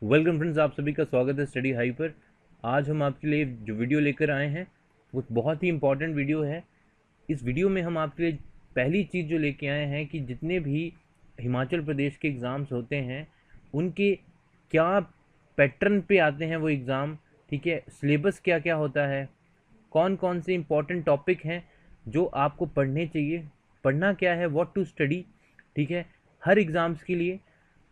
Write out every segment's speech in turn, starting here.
Welcome friends, आप सभी का स्वागत है स्टडी हाई पर। आज हम आपके लिए जो वीडियो लेकर आए हैं वो बहुत ही इम्पॉर्टेंट वीडियो है। इस वीडियो में हम आपके लिए पहली चीज़ जो लेके आए हैं कि जितने भी हिमाचल प्रदेश के एग्ज़ाम्स होते हैं उनके क्या पैटर्न पे आते हैं वो एग्ज़ाम। ठीक है, सिलेबस क्या क्या होता है, कौन कौन से इम्पॉर्टेंट टॉपिक हैं जो आपको पढ़ने चाहिए, पढ़ना क्या है, व्हाट टू स्टडी। ठीक है, हर एग्ज़ाम्स के लिए।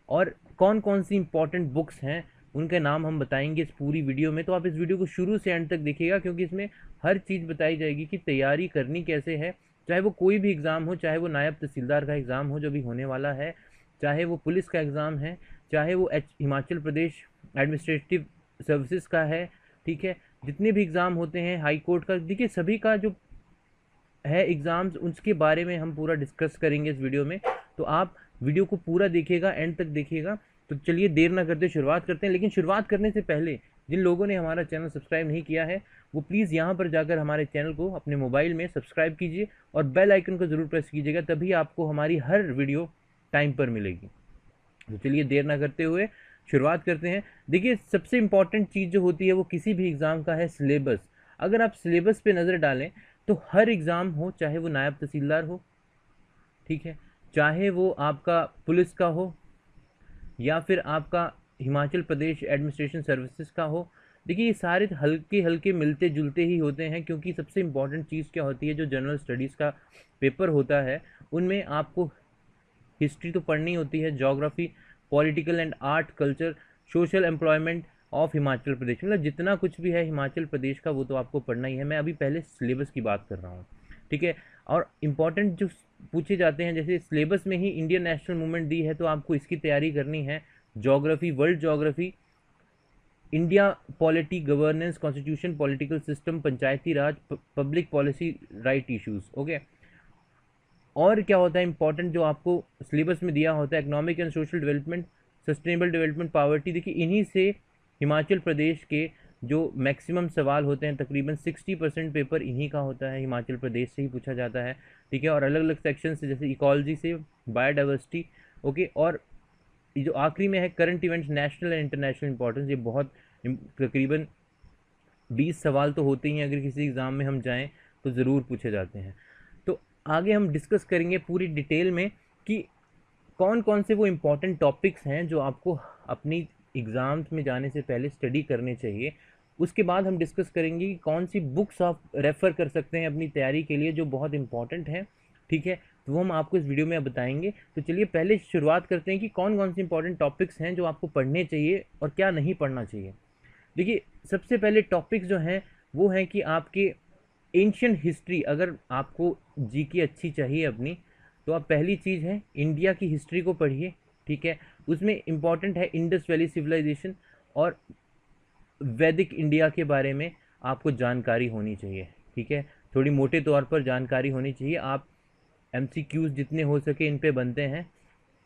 और कौन कौन सी इंपॉर्टेंट बुक्स हैं उनके नाम हम बताएंगे इस पूरी वीडियो में। तो आप इस वीडियो को शुरू से एंड तक देखिएगा क्योंकि इसमें हर चीज़ बताई जाएगी कि तैयारी करनी कैसे है। चाहे वो कोई भी एग्ज़ाम हो, चाहे वो नायब तहसीलदार का एग्ज़ाम हो जो भी होने वाला है, चाहे वो पुलिस का एग्ज़ाम है, चाहे वो हिमाचल प्रदेश एडमिनिस्ट्रेटिव सर्विसेज का है। ठीक है, जितने भी एग्ज़ाम होते हैं हाई कोर्ट का, देखिए सभी का जो है एग्ज़ाम्स उसके बारे में हम पूरा डिस्कस करेंगे इस वीडियो में। तो आप वीडियो को पूरा देखिएगा, एंड तक देखिएगा। तो चलिए देर ना करते शुरुआत करते हैं। लेकिन शुरुआत करने से पहले जिन लोगों ने हमारा चैनल सब्सक्राइब नहीं किया है वो प्लीज़ यहाँ पर जाकर हमारे चैनल को अपने मोबाइल में सब्सक्राइब कीजिए और बेल आइकन को ज़रूर प्रेस कीजिएगा, तभी आपको हमारी हर वीडियो टाइम पर मिलेगी। तो चलिए देर ना करते हुए शुरुआत करते हैं। देखिए सबसे इम्पॉर्टेंट चीज़ जो होती है वो किसी भी एग्ज़ाम का है सिलेबस। अगर आप सिलेबस पे नज़र डालें तो हर एग्ज़ाम हो, चाहे वो नायब तहसीलदार हो, ठीक है, चाहे वो आपका पुलिस का हो या फिर आपका हिमाचल प्रदेश एडमिनिस्ट्रेशन सर्विसेज का हो, देखिए ये सारे हल्के हल्के मिलते जुलते ही होते हैं। क्योंकि सबसे इम्पॉर्टेंट चीज़ क्या होती है, जो जनरल स्टडीज़ का पेपर होता है उनमें आपको हिस्ट्री तो पढ़नी होती है, geography, political and art culture, social employment of Himachal Pradesh, मतलब जितना कुछ भी है हिमाचल प्रदेश का वो तो आपको पढ़ना ही है। मैं अभी पहले सिलेबस की बात कर रहा हूँ। ठीक है, और इम्पॉर्टेंट जो पूछे जाते हैं, जैसे सिलेबस में ही इंडियन नेशनल मूवमेंट दी है तो आपको इसकी तैयारी करनी है। Geography, world geography, India polity, governance, constitution, political system, Panchayati Raj, public policy, right issues. Okay, और क्या होता है इंपॉर्टेंट जो आपको सिलेबस में दिया होता है, economic and social development, sustainable development, poverty. देखिए इन्हीं से हिमाचल प्रदेश के जो मैक्सिमम सवाल होते हैं, तकरीबन 60% पेपर इन्हीं का होता है, हिमाचल प्रदेश से ही पूछा जाता है। ठीक है, और अलग अलग सेक्शन से, जैसे इकोलॉजी से, बायोडाइवर्सिटी। ओके, और ये जो आखिरी में है current events, national and international importance, ये बहुत तकरीबन 20 सवाल तो होते ही हैं, अगर किसी एग्ज़ाम में हम जाएं तो ज़रूर पूछे जाते हैं। तो आगे हम डिस्कस करेंगे पूरी डिटेल में कि कौन कौन से वो इम्पोर्टेंट टॉपिक्स हैं जो आपको अपनी एग्ज़ाम्स में जाने से पहले स्टडी करने चाहिए। उसके बाद हम डिस्कस करेंगे कि कौन सी बुक्स आप रेफ़र कर सकते हैं अपनी तैयारी के लिए जो बहुत इंपॉर्टेंट हैं। ठीक है, तो वो हम आपको इस वीडियो में बताएंगे। तो चलिए पहले शुरुआत करते हैं कि कौन कौन से इंपॉर्टेंट टॉपिक्स हैं जो आपको पढ़ने चाहिए और क्या नहीं पढ़ना चाहिए। देखिए सबसे पहले टॉपिक्स जो हैं वो हैं कि आपके एंशियंट हिस्ट्री, अगर आपको जी की अच्छी चाहिए अपनी, तो आप पहली चीज़ है इंडिया की हिस्ट्री को पढ़िए। ठीक है, उसमें इम्पॉर्टेंट है इंडस वैली सिविलाइजेशन और वैदिक इंडिया के बारे में आपको जानकारी होनी चाहिए। ठीक है, थोड़ी मोटे तौर पर जानकारी होनी चाहिए। आप एमसीक्यूज़ जितने हो सके इन पे बनते हैं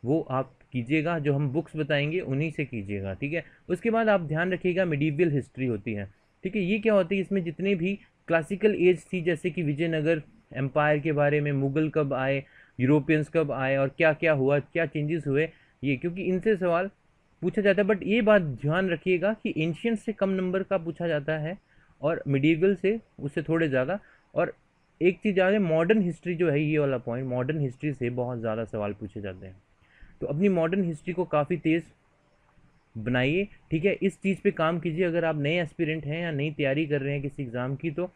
वो आप कीजिएगा, जो हम बुक्स बताएंगे उन्हीं से कीजिएगा। ठीक है, उसके बाद आप ध्यान रखिएगा मिडीवियल हिस्ट्री होती है। ठीक है, ये क्या होती है, इसमें जितने भी क्लासिकल एज थी, जैसे कि विजयनगर एम्पायर के बारे में, मुगल कब आए, यूरोपियंस कब आए और क्या क्या हुआ, क्या चेंजेस हुए, ये क्योंकि इनसे सवाल पूछा जाता है। बट ये बात ध्यान रखिएगा कि एंशियंट से कम नंबर का पूछा जाता है और मिडीवल से उससे थोड़े ज़्यादा। और एक चीज़ याद है, मॉडर्न हिस्ट्री जो है, ये वाला पॉइंट, मॉडर्न हिस्ट्री से बहुत ज़्यादा सवाल पूछे जाते हैं। तो अपनी मॉडर्न हिस्ट्री को काफ़ी तेज़ बनाइए। ठीक है, इस चीज़ पे काम कीजिए। अगर आप नए एस्पिरेंट हैं या नई तैयारी कर रहे हैं किसी एग्ज़ाम की, तो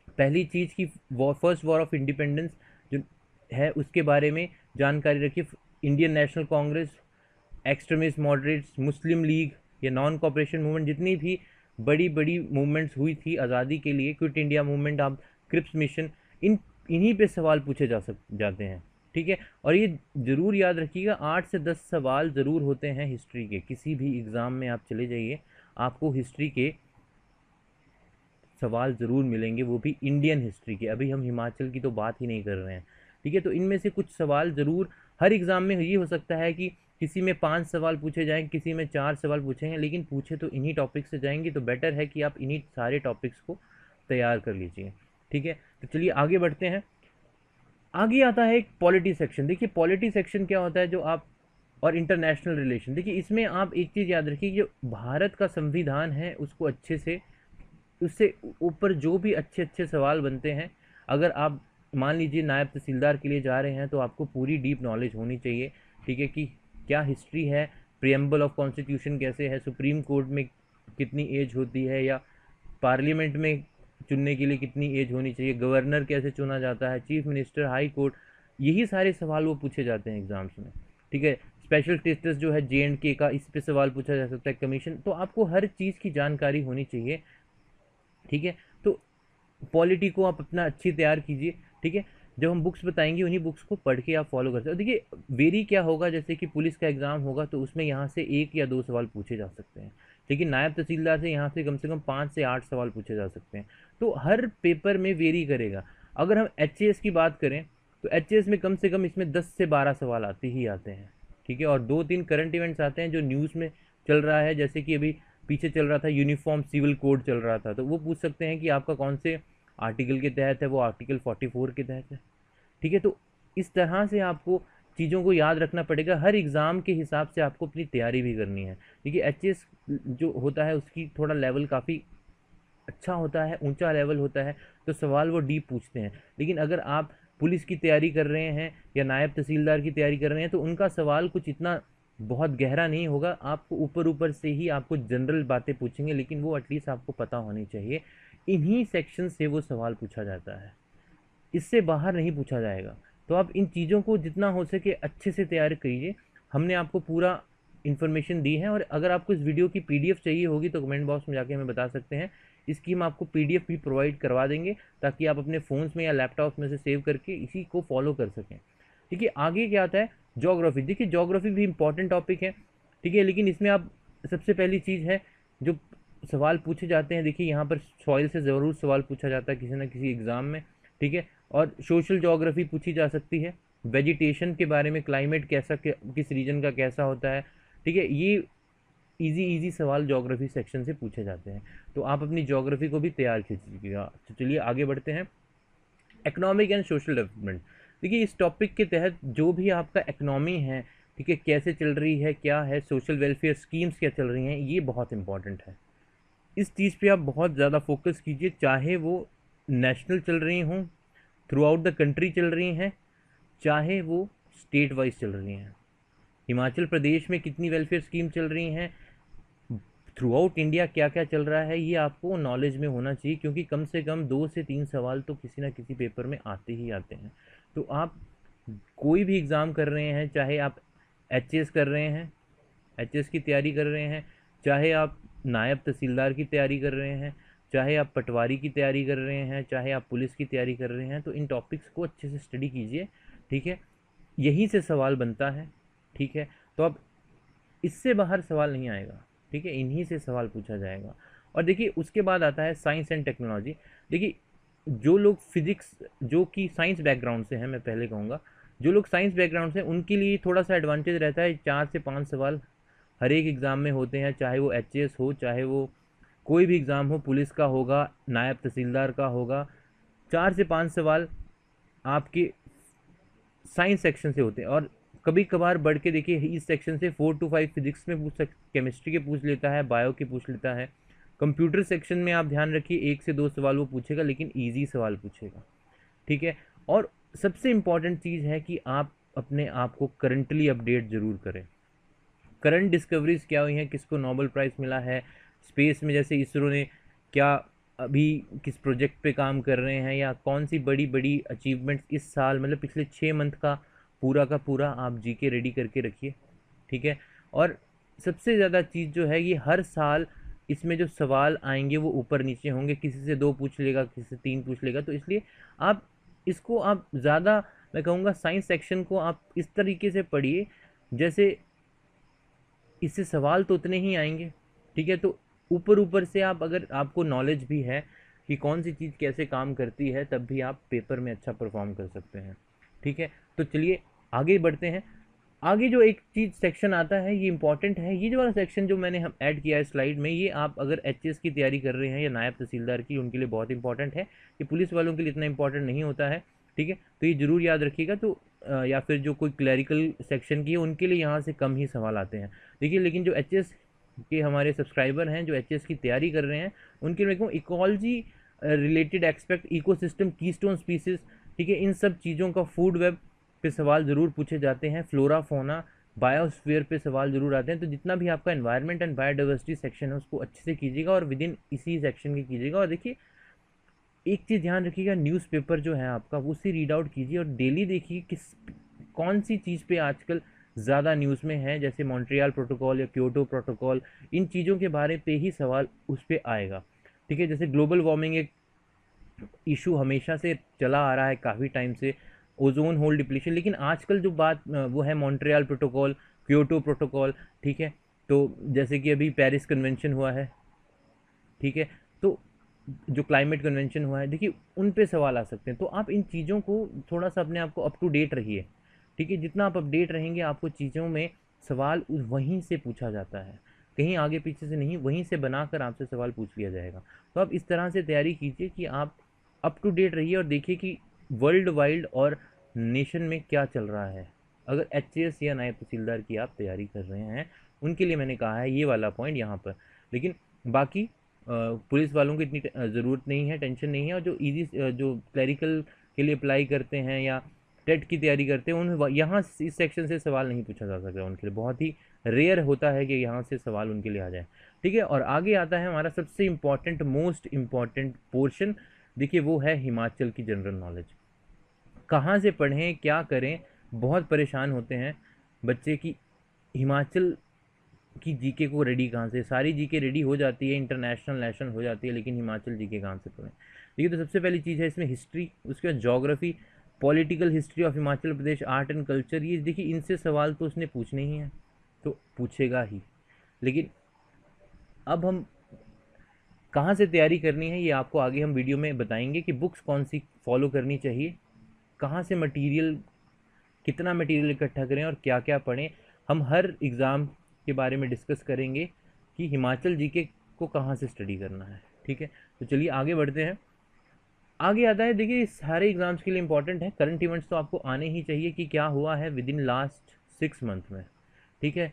पहली चीज़ की फर्स्ट वॉर ऑफ इंडिपेंडेंस जो है उसके बारे में जानकारी रखिए। Indian National Congress, extremist moderates, Muslim League या नॉन कॉपरेशन मूवमेंट, जितनी भी बड़ी बड़ी मूवमेंट्स हुई थी आज़ादी के लिए, क्विट इंडिया मूवमेंट, आप क्रिप्स मिशन, इन्हीं पे सवाल पूछे जाते हैं। ठीक है, और ये ज़रूर याद रखिएगा 8 से 10 सवाल ज़रूर होते हैं हिस्ट्री के। किसी भी एग्ज़ाम में आप चले जाइए, आपको हिस्ट्री के सवाल ज़रूर मिलेंगे, वो भी इंडियन हिस्ट्री के। अभी हम हिमाचल की तो बात ही नहीं कर रहे हैं। ठीक है, तो इनमें से कुछ सवाल ज़रूर हर एग्ज़ाम में, ये हो सकता है कि किसी में 5 सवाल पूछे जाएँ, किसी में 4 सवाल पूछेंगे, लेकिन पूछे तो इन्हीं टॉपिक से जाएंगे। तो बेटर है कि आप इन्हीं सारे टॉपिक्स को तैयार कर लीजिए। ठीक है, तो चलिए आगे बढ़ते हैं। आगे आता है एक पॉलिटी सेक्शन। देखिए पॉलिटी सेक्शन क्या होता है, जो आप और इंटरनेशनल रिलेशन। देखिए इसमें आप एक चीज़ याद रखिए, जो भारत का संविधान है उसको अच्छे से, उससे ऊपर जो भी अच्छे अच्छे सवाल बनते हैं, अगर आप मान लीजिए नायब तहसीलदार के लिए जा रहे हैं तो आपको पूरी डीप नॉलेज होनी चाहिए, ठीक है, कि क्या हिस्ट्री है, प्रियम्बल ऑफ कॉन्स्टिट्यूशन कैसे है, सुप्रीम कोर्ट में कितनी एज होती है, या पार्लियामेंट में चुनने के लिए कितनी एज होनी चाहिए, गवर्नर कैसे चुना जाता है, चीफ मिनिस्टर, हाई कोर्ट, यही सारे सवाल वो पूछे जाते हैं एग्जाम्स में, ठीक है। स्पेशल स्टेटस जो है JNK का, इस पे सवाल पूछा जा सकता है, कमीशन, तो आपको हर चीज़ की जानकारी होनी चाहिए, ठीक है। तो पॉलिटी को आप अपना अच्छी तैयार कीजिए, ठीक है। जब हम बुक्स बताएंगे उन्हीं बुक्स को पढ़ के आप फॉलो कर सकते हो। देखिए वेरी क्या होगा, जैसे कि पुलिस का एग्जाम होगा तो उसमें यहाँ से 1 या 2 सवाल पूछे जा सकते हैं, लेकिन नायब तहसीलदार से यहाँ से कम 5 से 8 सवाल पूछे जा सकते हैं। तो हर पेपर में वेरी करेगा। अगर हम HAS की बात करें तो HAS में कम से कम इसमें 10 से 12 सवाल आते ही आते हैं, ठीक है। और 2-3 करंट इवेंट्स आते हैं जो न्यूज़ में चल रहा है, जैसे कि अभी पीछे चल रहा था यूनिफॉर्म सिविल कोड चल रहा था, तो वो पूछ सकते हैं कि आपका कौन से आर्टिकल के तहत है, वो आर्टिकल 44 के तहत है, ठीक है। तो इस तरह से आपको चीज़ों को याद रखना पड़ेगा, हर एग्ज़ाम के हिसाब से आपको अपनी तैयारी भी करनी है। देखिए HAS जो होता है उसकी थोड़ा लेवल काफ़ी अच्छा होता है, ऊंचा लेवल होता है, तो सवाल वो डीप पूछते हैं। लेकिन अगर आप पुलिस की तैयारी कर रहे हैं या नायब तहसीलदार की तैयारी कर रहे हैं तो उनका सवाल कुछ इतना बहुत गहरा नहीं होगा, आपको ऊपर ऊपर से ही आपको जनरल बातें पूछेंगे, लेकिन वो एटलीस्ट आपको पता होनी चाहिए। इन्हीं सेक्शन से वो सवाल पूछा जाता है, इससे बाहर नहीं पूछा जाएगा। तो आप इन चीज़ों को जितना हो सके अच्छे से तैयार कीजिए। हमने आपको पूरा इन्फॉर्मेशन दी है, और अगर आपको इस वीडियो की PDF चाहिए होगी तो कमेंट बॉक्स में जाके हमें बता सकते हैं। इसकी हम आपको PDF भी प्रोवाइड करवा देंगे, ताकि आप अपने फ़ोन्स में या लैपटॉप में से सेव करके इसी को फॉलो कर सकें, ठीक है। आगे क्या आता है, ज्योग्राफी। देखिए ज्योग्राफी भी इंपॉर्टेंट टॉपिक है, ठीक है, लेकिन इसमें आप सबसे पहली चीज़ है जो सवाल पूछे जाते हैं, देखिए यहाँ पर सॉइल से ज़रूर सवाल पूछा जाता है किसी न किसी एग्ज़ाम में, ठीक है। और सोशल ज्योग्राफी पूछी जा सकती है, वेजिटेशन के बारे में, क्लाइमेट कैसा, किस रीजन का कैसा होता है, ठीक है। ये इजी सवाल ज्योग्राफी सेक्शन से पूछे जाते हैं, तो आप अपनी ज्योग्राफी को भी तैयार कीजिएगा। तो चलिए आगे बढ़ते हैं। Economic and social development. देखिए इस टॉपिक के तहत जो भी आपका इकनॉमी है, ठीक है, कैसे चल रही है, क्या है, सोशल वेलफेयर स्कीम्स क्या चल रही हैं, ये बहुत इंपॉर्टेंट है। इस चीज़ पे आप बहुत ज़्यादा फोकस कीजिए, चाहे वो नेशनल चल रही हों, थ्रू आउट द कंट्री चल रही हैं, चाहे वो स्टेट वाइज चल रही हैं। हिमाचल प्रदेश में कितनी वेलफेयर स्कीम चल रही हैं, थ्रू आउट इंडिया क्या क्या चल रहा है, ये आपको नॉलेज में होना चाहिए, क्योंकि कम से कम 2 से 3 सवाल तो किसी ना किसी पेपर में आते ही आते हैं। तो आप कोई भी एग्ज़ाम कर रहे हैं, चाहे आप HAS कर रहे हैं, HAS की तैयारी कर रहे हैं, चाहे आप नायब तहसीलदार की तैयारी कर रहे हैं, चाहे आप पटवारी की तैयारी कर रहे हैं, चाहे आप पुलिस की तैयारी कर रहे हैं, तो इन टॉपिक्स को अच्छे से स्टडी कीजिए, ठीक है। यहीं से सवाल बनता है, ठीक है। तो अब इससे बाहर सवाल नहीं आएगा, ठीक है, इन्हीं से सवाल पूछा जाएगा। और देखिए उसके बाद आता है साइंस एंड टेक्नोलॉजी। देखिए जो लोग फिजिक्स, जो कि साइंस बैकग्राउंड से हैं, मैं पहले कहूँगा जो लोग साइंस बैकग्राउंड से, उनके लिए थोड़ा सा एडवांटेज रहता है, 4 से 5 सवाल हर एक एग्ज़ाम में होते हैं, चाहे वो HAS हो, चाहे वो कोई भी एग्ज़ाम हो, पुलिस का होगा, नायब तहसीलदार का होगा, 4 से 5 सवाल आपके साइंस सेक्शन से होते हैं। और कभी कभार बढ़ के देखिए इस सेक्शन से 4 to 5 फिजिक्स में पूछ केमिस्ट्री के पूछ लेता है, बायो के पूछ लेता है। कंप्यूटर सेक्शन में आप ध्यान रखिए 1 से 2 सवाल वो पूछेगा, लेकिन ईजी सवाल पूछेगा, ठीक है। और सबसे इम्पॉर्टेंट चीज़ है कि आप अपने आप को करंटली अपडेट ज़रूर करें। करंट डिस्कवरीज क्या हुई हैं, किसको नोबेल प्राइज़ मिला है, स्पेस में जैसे इसरो ने क्या अभी किस प्रोजेक्ट पे काम कर रहे हैं, या कौन सी बड़ी बड़ी अचीवमेंट्स इस साल, मतलब पिछले 6 मंथ का पूरा आप GK रेडी करके रखिए, ठीक है। और सबसे ज़्यादा चीज़ जो है, ये हर साल इसमें जो सवाल आएंगे वो ऊपर नीचे होंगे, किसी से 2 पूछ लेगा, किसी से 3 पूछ लेगा, तो इसलिए आप इसको आप ज़्यादा, मैं कहूँगा साइंस सेक्शन को आप इस तरीके से पढ़िए जैसे इससे सवाल तो उतने ही आएंगे, ठीक है। तो ऊपर से आप, अगर आपको नॉलेज भी है कि कौन सी चीज़ कैसे काम करती है, तब भी आप पेपर में अच्छा परफॉर्म कर सकते हैं, ठीक है। तो चलिए आगे बढ़ते हैं। आगे जो एक चीज़ सेक्शन आता है ये इंपॉर्टेंट है, ये जो वाला सेक्शन जो मैंने हम ऐड किया है स्लाइड में, ये आप अगर HAS की तैयारी कर रहे हैं या नायब तहसीलदार की, उनके लिए बहुत इंपॉर्टेंट है। ये पुलिस वालों के लिए इतना इंपॉर्टेंट नहीं होता है, ठीक है। तो ये ज़रूर याद रखिएगा। तो या फिर जो कोई क्लरिकल सेक्शन की है उनके लिए यहाँ से कम ही सवाल आते हैं। देखिए लेकिन जो एचएस के हमारे सब्सक्राइबर हैं जो एचएस की तैयारी कर रहे हैं उनके लिए ecology related expect, ecosystem, keystone species, ठीक है, इन सब चीज़ों का, फूड वेब पे सवाल ज़रूर पूछे जाते हैं, फ्लोरा फोना, बायोस्फीयर पे सवाल ज़रूर आते हैं। तो जितना भी आपका एनवायरनमेंट एंड बायोडाइवर्सिटी सेक्शन है उसको अच्छे से कीजिएगा और विद इन इसी सेक्शन के कीजिएगा। और देखिए एक चीज़ ध्यान रखिएगा, न्यूज़पेपर जो है आपका उसे रीड आउट कीजिए और डेली देखिए किस कौन सी चीज़ पे आजकल ज़्यादा न्यूज़ में है, जैसे मॉन्ट्रियल प्रोटोकॉल या क्योटो प्रोटोकॉल, इन चीज़ों के बारे पे ही सवाल उस पर आएगा। ठीक है, जैसे ग्लोबल वार्मिंग एक इशू हमेशा से चला आ रहा है काफ़ी टाइम से, ओजोन होल डिप्लीशन, लेकिन आजकल जो बात वो है मॉन्ट्रियल प्रोटोकॉल, क्योटो प्रोटोकॉल, ठीक है, तो जैसे कि अभी पेरिस कन्वेंशन हुआ है, ठीक है, तो जो क्लाइमेट कन्वेंशन हुआ है, देखिए उन पे सवाल आ सकते हैं। तो आप इन चीज़ों को थोड़ा सा अपने आप को अप टू डेट रहिए, ठीक है, जितना आप अपडेट रहेंगे आपको चीज़ों में सवाल वहीं से पूछा जाता है, कहीं आगे पीछे से नहीं, वहीं से बनाकर आपसे सवाल पूछ लिया जाएगा। तो आप इस तरह से तैयारी कीजिए कि आप अप टू डेट रहिए और देखिए कि वर्ल्ड वाइड और नेशन में क्या चल रहा है। अगर एचएएस या नायब तहसीलदार की आप तैयारी कर रहे हैं उनके लिए मैंने कहा है ये वाला पॉइंट यहाँ पर, लेकिन बाकी पुलिस वालों को इतनी ज़रूरत नहीं है, टेंशन नहीं है। और जो इजी जो क्लरिकल के लिए अप्लाई करते हैं या टेट की तैयारी करते हैं उन यहाँ इस सेक्शन से सवाल नहीं पूछा जा सकता, उनके लिए बहुत ही रेयर होता है कि यहाँ से सवाल उनके लिए आ जाए। ठीक है, और आगे आता है हमारा सबसे इम्पॉर्टेंट, मोस्ट इम्पॉर्टेंट पोर्शन, देखिए वो है हिमाचल की जनरल नॉलेज। कहाँ से पढ़ें, क्या करें, बहुत परेशान होते हैं बच्चे की हिमाचल की जीके को रेडी कहाँ से। सारी जीके रेडी हो जाती है, इंटरनेशनल नेशनल हो जाती है, लेकिन हिमाचल जीके कहाँ से पढ़ें। देखिए तो सबसे पहली चीज़ है इसमें हिस्ट्री, उसके बाद geography, political history of Himachal Pradesh, art and culture, ये देखिए इनसे सवाल तो उसने पूछने ही हैं, तो पूछेगा ही। लेकिन अब हम कहाँ से तैयारी करनी है ये आपको आगे हम वीडियो में बताएंगे कि बुक्स कौन सी फॉलो करनी चाहिए, कहाँ से मटेरियल, कितना मटेरियल इकट्ठा करें और क्या क्या पढ़ें। हम हर एग्ज़ाम के बारे में डिस्कस करेंगे कि हिमाचल जीके को कहाँ से स्टडी करना है। ठीक है, तो चलिए आगे बढ़ते हैं। आगे आता है, देखिए सारे एग्ज़ाम्स के लिए इंपॉर्टेंट है, करंट इवेंट्स तो आपको आने ही चाहिए कि क्या हुआ है विद इन लास्ट 6 मंथ में। ठीक है,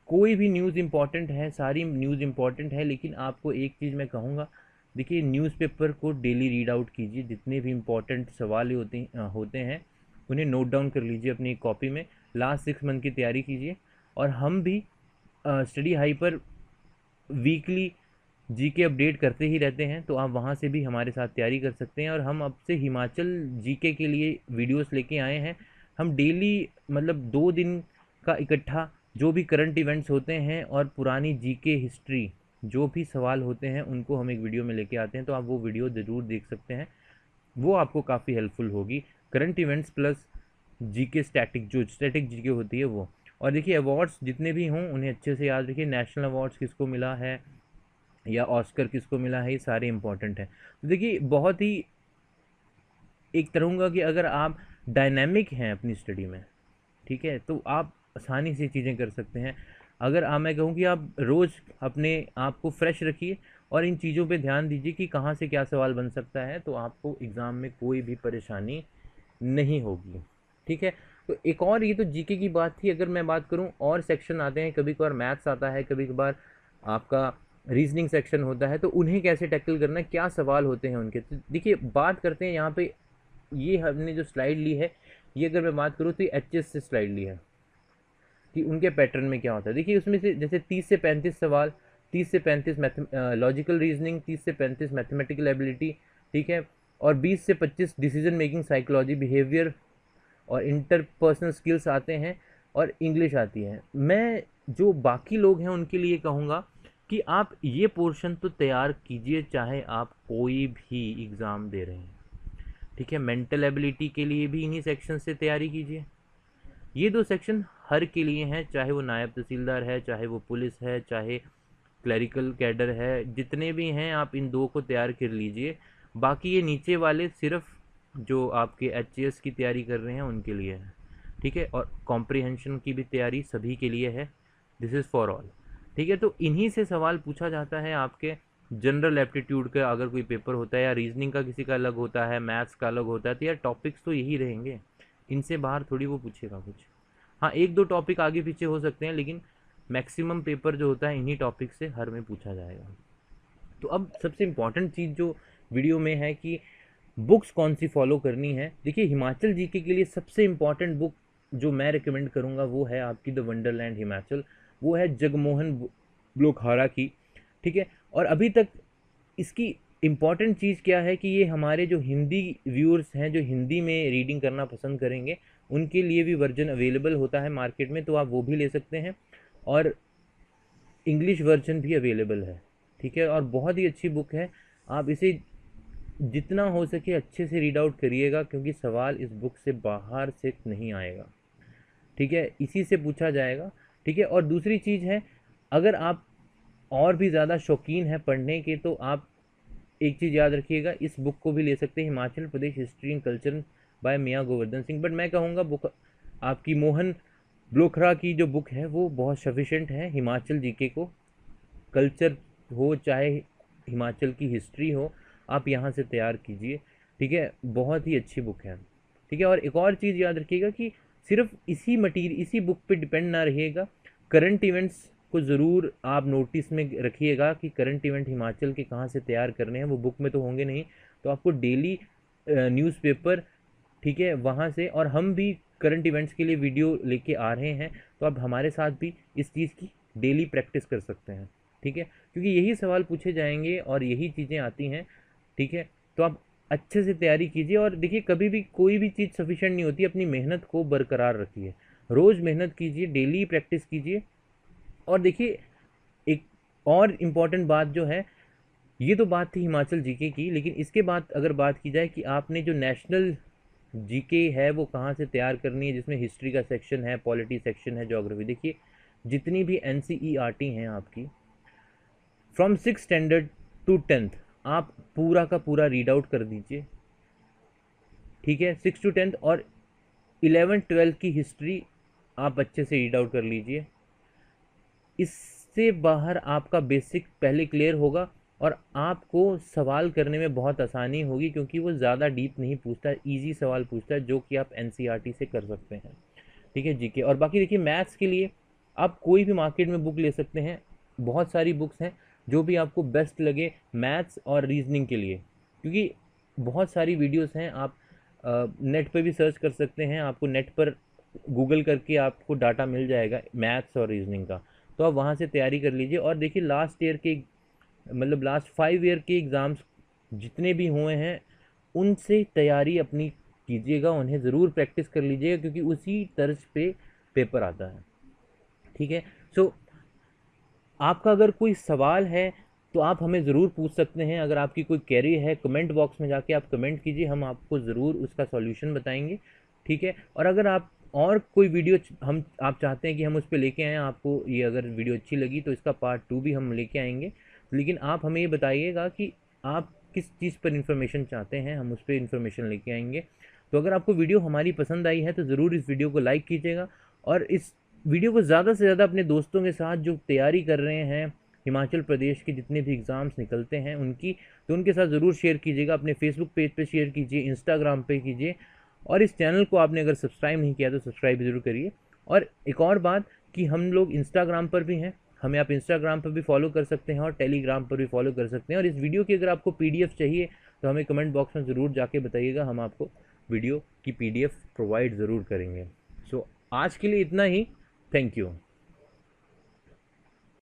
कोई भी न्यूज़ इंपॉर्टेंट है, सारी न्यूज़ इंपॉर्टेंट है, लेकिन आपको एक चीज़ मैं कहूँगा, देखिए न्यूज़पेपर को डेली रीड आउट कीजिए, जितने भी इंपॉर्टेंट सवाल होते हैं उन्हें नोट डाउन कर लीजिए अपनी एक कॉपी में, लास्ट 6 मंथ की तैयारी कीजिए। और हम भी स्टडी हाई पर वीकली जीके अपडेट करते ही रहते हैं, तो आप वहाँ से भी हमारे साथ तैयारी कर सकते हैं। और हम अब से हिमाचल जीके के लिए वीडियोस लेके आए हैं, हम डेली मतलब 2 दिन का इकट्ठा जो भी करंट इवेंट्स होते हैं और पुरानी जीके हिस्ट्री जो भी सवाल होते हैं उनको हम एक वीडियो में लेके आते हैं, तो आप वो वीडियो ज़रूर देख सकते हैं, वो आपको काफ़ी हेल्पफुल होगी। Current events plus GK static, जो स्टैटिक जीके होती है वो। और देखिए अवार्ड्स जितने भी हों उन्हें अच्छे से याद रखिए, नेशनल अवार्ड्स किसको मिला है या ऑस्कर किसको मिला है, ये सारे इंपॉर्टेंट हैं। तो देखिए बहुत ही एक तरहूँगा कि अगर आप डायनेमिक हैं अपनी स्टडी में, ठीक है, तो आप आसानी से चीज़ें कर सकते हैं। अगर मैं कहूँ कि आप रोज़ अपने आप को फ्रेश रखिए और इन चीज़ों पे ध्यान दीजिए कि कहाँ से क्या सवाल बन सकता है, तो आपको एग्ज़ाम में कोई भी परेशानी नहीं होगी। ठीक है, तो एक और, ये तो जीके की बात थी। अगर मैं बात करूँ और सेक्शन आते हैं, कभी कभार मैथ्स आता है, कभी कभार आपका रीजनिंग सेक्शन होता है, तो उन्हें कैसे टैकल करना है, क्या सवाल होते हैं उनके। तो देखिए बात करते हैं यहाँ पे, ये हमने जो स्लाइड ली है, ये अगर मैं बात करूँ तो ये एचएस से स्लाइड ली है कि उनके पैटर्न में क्या होता है। देखिए उसमें से जैसे 30 से 35 सवाल, 30 से 35 लॉजिकल रीजनिंग, 30 से 35 मैथमेटिकल एबिलिटी, ठीक है, और 20 से 25 डिसीजन मेकिंग, साइकोलॉजी, बिहेवियर और इंटरपर्सनल स्किल्स आते हैं, और इंग्लिश आती है। मैं जो बाकी लोग हैं उनके लिए कहूँगा कि आप ये पोर्शन तो तैयार कीजिए, चाहे आप कोई भी एग्ज़ाम दे रहे हैं। ठीक है, मेंटल एबिलिटी के लिए भी इन्हीं सेक्शन से तैयारी कीजिए। ये 2 सेक्शन हर के लिए हैं, चाहे वो नायब तहसीलदार है, चाहे वो पुलिस है, चाहे क्लरिकल कैडर है, जितने भी हैं आप इन 2 को तैयार कर लीजिए। बाकी ये नीचे वाले सिर्फ जो आपके एचएएस की तैयारी कर रहे हैं उनके लिए है। ठीक है, और कॉम्प्रिहेंशन की भी तैयारी सभी के लिए है, दिस इज़ फॉर ऑल। ठीक है, तो इन्हीं से सवाल पूछा जाता है आपके जनरल एप्टीट्यूड का अगर कोई पेपर होता है, या रीजनिंग का किसी का अलग होता है, मैथ्स का अलग होता है, तो यार टॉपिक्स तो यही रहेंगे। इनसे बाहर थोड़ी वो पूछेगा कुछ। हाँ, एक दो टॉपिक आगे पीछे हो सकते हैं, लेकिन मैक्सिमम पेपर जो होता है इन्हीं टॉपिक से हर में पूछा जाएगा। तो अब सबसे इम्पॉर्टेंट चीज़ जो वीडियो में है कि बुक्स कौन सी फॉलो करनी है। देखिए, हिमाचल जीके के लिए सबसे इम्पॉर्टेंट बुक जो मैं रिकमेंड करूँगा वो है आपकी द वंडरलैंड हिमाचल। वो है जगमोहन ब्लोखारा की, ठीक है। और अभी तक इसकी इम्पॉर्टेंट चीज़ क्या है कि ये हमारे जो हिंदी व्यूअर्स हैं, जो हिंदी में रीडिंग करना पसंद करेंगे, उनके लिए भी वर्जन अवेलेबल होता है मार्केट में, तो आप वो भी ले सकते हैं। और इंग्लिश वर्जन भी अवेलेबल है, ठीक है। और बहुत ही अच्छी बुक है, आप इसे जितना हो सके अच्छे से रीड आउट करिएगा, क्योंकि सवाल इस बुक से बाहर से नहीं आएगा, ठीक है, इसी से पूछा जाएगा, ठीक है। और दूसरी चीज़ है, अगर आप और भी ज़्यादा शौकीन हैं पढ़ने के, तो आप एक चीज़ याद रखिएगा, इस बुक को भी ले सकते हैं, Himachal Pradesh history and culture by मियाँ गोवर्धन सिंह। बट मैं कहूँगा बुक आपकी मोहन ब्लोखरा की जो बुक है वो बहुत सफिशेंट है। हिमाचल जीके को, कल्चर हो चाहे हिमाचल की हिस्ट्री हो, आप यहाँ से तैयार कीजिए, ठीक है। बहुत ही अच्छी बुक है, ठीक है। और एक और चीज़ याद रखिएगा कि सिर्फ इसी मटीरियल, इसी बुक पे डिपेंड ना रहिएगा, करंट इवेंट्स को ज़रूर आप नोटिस में रखिएगा कि करंट इवेंट हिमाचल के कहाँ से तैयार करने हैं। वो बुक में तो होंगे नहीं, तो आपको डेली न्यूज़पेपर, ठीक है, वहाँ से। और हम भी करंट इवेंट्स के लिए वीडियो लेके आ रहे हैं, तो आप हमारे साथ भी इस चीज़ की डेली प्रैक्टिस कर सकते हैं, ठीक है, क्योंकि यही सवाल पूछे जाएंगे और यही चीज़ें आती हैं, ठीक है। तो आप अच्छे से तैयारी कीजिए। और देखिए, कभी भी कोई भी चीज़ सफिशेंट नहीं होती, अपनी मेहनत को बरकरार रखिए, रोज़ मेहनत कीजिए, डेली प्रैक्टिस कीजिए। और देखिए, एक और इम्पॉर्टेंट बात जो है, ये तो बात थी हिमाचल जीके की, लेकिन इसके बाद अगर बात की जाए कि आपने जो नेशनल जीके है वो कहाँ से तैयार करनी है, जिसमें हिस्ट्री का सेक्शन है, पॉलिटी सेक्शन है, ज्योग्राफी। देखिए, जितनी भी एनसीईआरटी हैं आपकी, फ्रॉम 6 स्टैंडर्ड टू 10th, आप पूरा का पूरा रीड आउट कर दीजिए, ठीक है, 6 to 10th। और 11th-12th की हिस्ट्री आप अच्छे से रीड आउट कर लीजिए। इससे बाहर आपका बेसिक पहले क्लियर होगा और आपको सवाल करने में बहुत आसानी होगी, क्योंकि वो ज़्यादा डीप नहीं पूछता है, ईजी सवाल पूछता है, जो कि आप एनसीईआरटी से कर सकते हैं, ठीक है, जीके। और बाकी देखिए, मैथ्स के लिए आप कोई भी मार्केट में बुक ले सकते हैं, बहुत सारी बुक्स हैं, जो भी आपको बेस्ट लगे मैथ्स और रीजनिंग के लिए, क्योंकि बहुत सारी वीडियोस हैं। आप नेट पे भी सर्च कर सकते हैं, आपको नेट पर गूगल करके आपको डाटा मिल जाएगा मैथ्स और रीजनिंग का, तो आप वहाँ से तैयारी कर लीजिए। और देखिए, लास्ट ईयर के, मतलब लास्ट 5 ईयर के एग्ज़ाम्स जितने भी हुए हैं, उनसे तैयारी अपनी कीजिएगा, उन्हें ज़रूर प्रैक्टिस कर लीजिएगा, क्योंकि उसी तर्ज पे पेपर आता है, ठीक है। सो आपका अगर कोई सवाल है तो आप हमें ज़रूर पूछ सकते हैं। अगर आपकी कोई क्वेरी है, कमेंट बॉक्स में जाके आप कमेंट कीजिए, हम आपको ज़रूर उसका सॉल्यूशन बताएंगे, ठीक है। और अगर आप और कोई वीडियो हम आप चाहते हैं कि हम उस पर लेके आएँ, आपको ये अगर वीडियो अच्छी लगी तो इसका पार्ट 2 भी हम लेके आएंगे, लेकिन आप हमें ये बताइएगा कि आप किस चीज़ पर इन्फॉर्मेशन चाहते हैं, हम उस पर इन्फॉर्मेशन लेके आएंगे। तो अगर आपको वीडियो हमारी पसंद आई है तो ज़रूर इस वीडियो को लाइक कीजिएगा, और इस वीडियो को ज़्यादा से ज़्यादा अपने दोस्तों के साथ जो तैयारी कर रहे हैं, हिमाचल प्रदेश के जितने भी एग्ज़ाम्स निकलते हैं उनकी, तो उनके साथ ज़रूर शेयर कीजिएगा। अपने फेसबुक पेज पे शेयर कीजिए, इंस्टाग्राम पे कीजिए, और इस चैनल को आपने अगर सब्सक्राइब नहीं किया तो सब्सक्राइब ज़रूर करिए। और एक और बात कि हम लोग इंस्टाग्राम पर भी हैं, हमें आप इंस्टाग्राम पर भी फॉलो कर सकते हैं और टेलीग्राम पर भी फॉलो कर सकते हैं। और इस वीडियो की अगर आपको पीडीएफ चाहिए तो हमें कमेंट बॉक्स में ज़रूर जाके बताइएगा, हम आपको वीडियो की पीडीएफ प्रोवाइड ज़रूर करेंगे। सो आज के लिए इतना ही, थैंक यू।